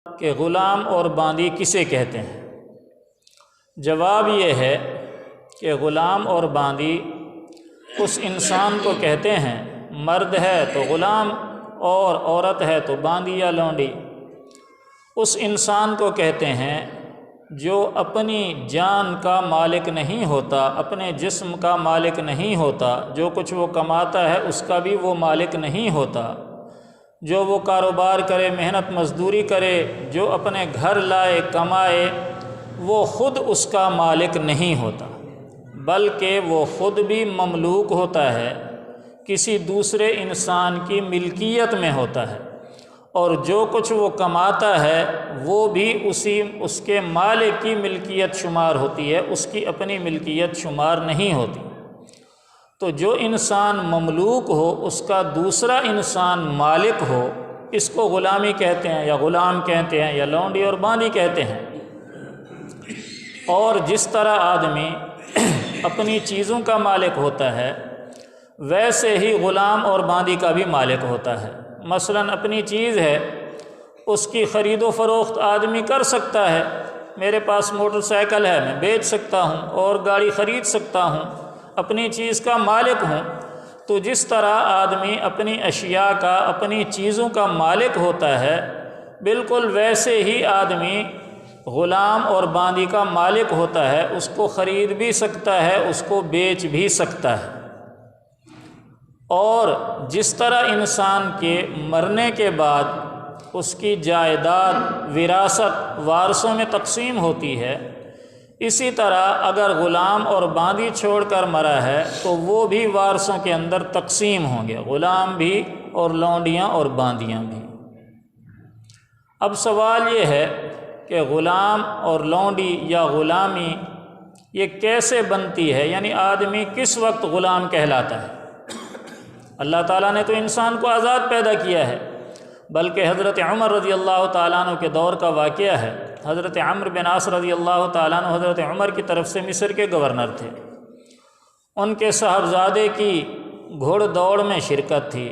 کہ غلام اور باندی کسے کہتے ہیں؟ جواب یہ ہے کہ غلام اور باندی اس انسان کو کہتے ہیں، مرد ہے تو غلام اور عورت ہے تو باندی یا لونڈی، اس انسان کو کہتے ہیں جو اپنی جان کا مالک نہیں ہوتا، اپنے جسم کا مالک نہیں ہوتا، جو کچھ وہ کماتا ہے اس کا بھی وہ مالک نہیں ہوتا، جو وہ کاروبار کرے، محنت مزدوری کرے، جو اپنے گھر لائے کمائے، وہ خود اس کا مالک نہیں ہوتا، بلکہ وہ خود بھی مملوک ہوتا ہے، کسی دوسرے انسان کی ملکیت میں ہوتا ہے، اور جو کچھ وہ کماتا ہے وہ بھی اس کے مالک کی ملکیت شمار ہوتی ہے، اس کی اپنی ملکیت شمار نہیں ہوتی۔ تو جو انسان مملوک ہو اس کا دوسرا انسان مالک ہو، اس کو غلامی کہتے ہیں یا غلام کہتے ہیں یا لونڈی اور باندی کہتے ہیں۔ اور جس طرح آدمی اپنی چیزوں کا مالک ہوتا ہے ویسے ہی غلام اور باندی کا بھی مالک ہوتا ہے۔ مثلاً اپنی چیز ہے، اس کی خرید و فروخت آدمی کر سکتا ہے، میرے پاس موٹر سائیکل ہے میں بیچ سکتا ہوں اور گاڑی خرید سکتا ہوں، اپنی چیز کا مالک ہوں۔ تو جس طرح آدمی اپنی اشیاء کا، اپنی چیزوں کا مالک ہوتا ہے، بالکل ویسے ہی آدمی غلام اور باندی کا مالک ہوتا ہے، اس کو خرید بھی سکتا ہے، اس کو بیچ بھی سکتا ہے۔ اور جس طرح انسان کے مرنے کے بعد اس کی جائیداد وراثت وارثوں میں تقسیم ہوتی ہے، اسی طرح اگر غلام اور باندی چھوڑ کر مرا ہے تو وہ بھی وارثوں کے اندر تقسیم ہوں گے، غلام بھی اور لونڈیاں اور باندیاں بھی۔ اب سوال یہ ہے کہ غلام اور لونڈی یا غلامی یہ کیسے بنتی ہے، یعنی آدمی کس وقت غلام کہلاتا ہے؟ اللہ تعالیٰ نے تو انسان کو آزاد پیدا کیا ہے، بلکہ حضرت عمر رضی اللہ تعالیٰ عنہ کے دور کا واقعہ ہے۔ حضرت عمرو بن عاص رضی اللہ تعالیٰ عنہ حضرت عمر کی طرف سے مصر کے گورنر تھے، ان کے صاحبزادے کی گھوڑ دوڑ میں شرکت تھی،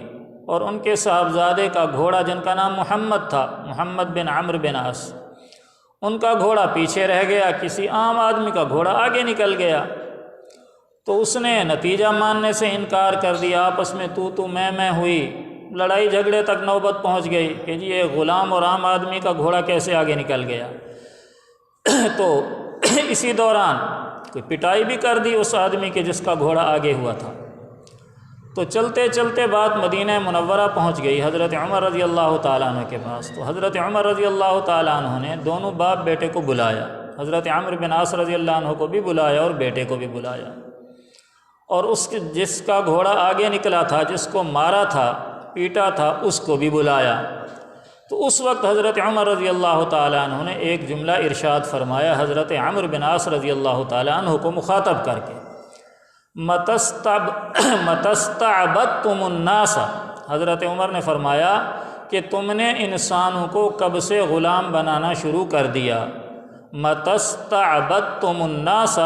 اور ان کے صاحبزادے کا گھوڑا جن کا نام محمد تھا، محمد بن عمرو بن عاص، ان کا گھوڑا پیچھے رہ گیا، کسی عام آدمی کا گھوڑا آگے نکل گیا، تو اس نے نتیجہ ماننے سے انکار کر دیا، آپس میں تو میں ہوئی، لڑائی جھگڑے تک نوبت پہنچ گئی کہ جی یہ غلام اور عام آدمی کا گھوڑا کیسے آگے نکل گیا۔ تو اسی دوران کوئی پٹائی بھی کر دی اس آدمی کے جس کا گھوڑا آگے ہوا تھا۔ تو چلتے چلتے بات مدینہ منورہ پہنچ گئی حضرت عمر رضی اللہ تعالیٰ عنہ کے پاس۔ تو حضرت عمر رضی اللہ تعالیٰ عنہ نے دونوں باپ بیٹے کو بلایا، حضرت عمرو بن عاص رضی اللہ عنہ کو بھی بلایا اور بیٹے کو بھی بلایا، اور جس کا گھوڑا آگے نکلا تھا، جس کو مارا تھا، پیٹا تھا، اس کو بھی بلایا۔ تو اس وقت حضرت عمر رضی اللہ تعالیٰ عنہ نے ایک جملہ ارشاد فرمایا حضرت عمرو بن عاص رضی اللہ تعالیٰ عنہ کو مخاطب کر کے، مَتَسْتَعْبَدْتُمُ النَّاسَ، حضرت عمر نے فرمایا کہ تم نے انسانوں کو کب سے غلام بنانا شروع کر دیا۔ مَتَسْتَعْبَدْتُمُ النَّاسَ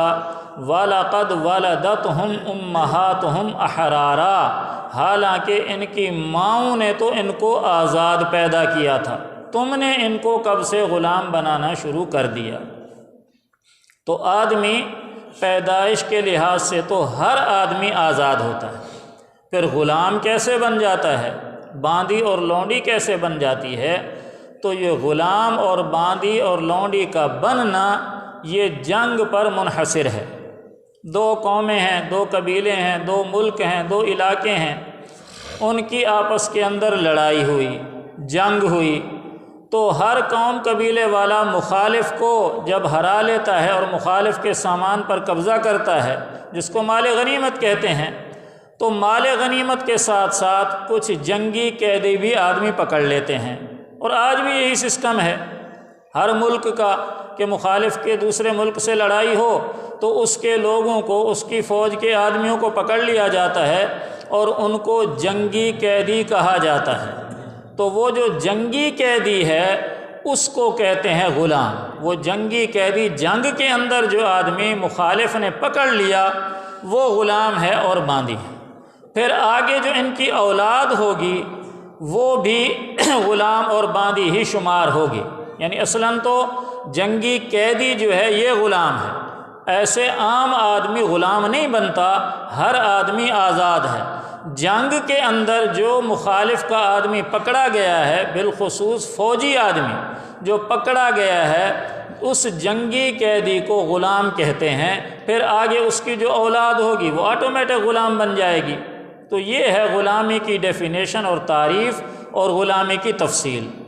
وَلَقَدْ وَلَدَتْهُمْ أُمَّهَاتُهُمْ أَحْرَارًا، حالانکہ ان کی ماؤں نے تو ان کو آزاد پیدا کیا تھا، تم نے ان کو کب سے غلام بنانا شروع کر دیا۔ تو آدمی پیدائش کے لحاظ سے تو ہر آدمی آزاد ہوتا ہے، پھر غلام کیسے بن جاتا ہے، باندی اور لونڈی کیسے بن جاتی ہے؟ تو یہ غلام اور باندی اور لونڈی کا بننا یہ جنگ پر منحصر ہے۔ دو قومیں ہیں، دو قبیلے ہیں، دو ملک ہیں، دو علاقے ہیں، ان کی آپس کے اندر لڑائی ہوئی، جنگ ہوئی، تو ہر قوم قبیلے والا مخالف کو جب ہرا لیتا ہے اور مخالف کے سامان پر قبضہ کرتا ہے، جس کو مال غنیمت کہتے ہیں، تو مال غنیمت کے ساتھ ساتھ کچھ جنگی قیدی بھی آدمی پکڑ لیتے ہیں۔ اور آج بھی یہی سسٹم ہے ہر ملک کا کہ مخالف کے دوسرے ملک سے لڑائی ہو تو اس کے لوگوں کو، اس کی فوج کے آدمیوں کو پکڑ لیا جاتا ہے اور ان کو جنگی قیدی کہا جاتا ہے۔ تو وہ جو جنگی قیدی ہے اس کو کہتے ہیں غلام۔ وہ جنگی قیدی جنگ کے اندر جو آدمی مخالف نے پکڑ لیا وہ غلام ہے اور باندی ہے۔ پھر آگے جو ان کی اولاد ہوگی وہ بھی غلام اور باندی ہی شمار ہوگی، یعنی اصلاً تو جنگی قیدی جو ہے یہ غلام ہے، ایسے عام آدمی غلام نہیں بنتا، ہر آدمی آزاد ہے۔ جنگ کے اندر جو مخالف کا آدمی پکڑا گیا ہے، بالخصوص فوجی آدمی جو پکڑا گیا ہے، اس جنگی قیدی کو غلام کہتے ہیں۔ پھر آگے اس کی جو اولاد ہوگی وہ آٹومیٹک غلام بن جائے گی۔ تو یہ ہے غلامی کی ڈیفینیشن اور تعریف اور غلامی کی تفصیل۔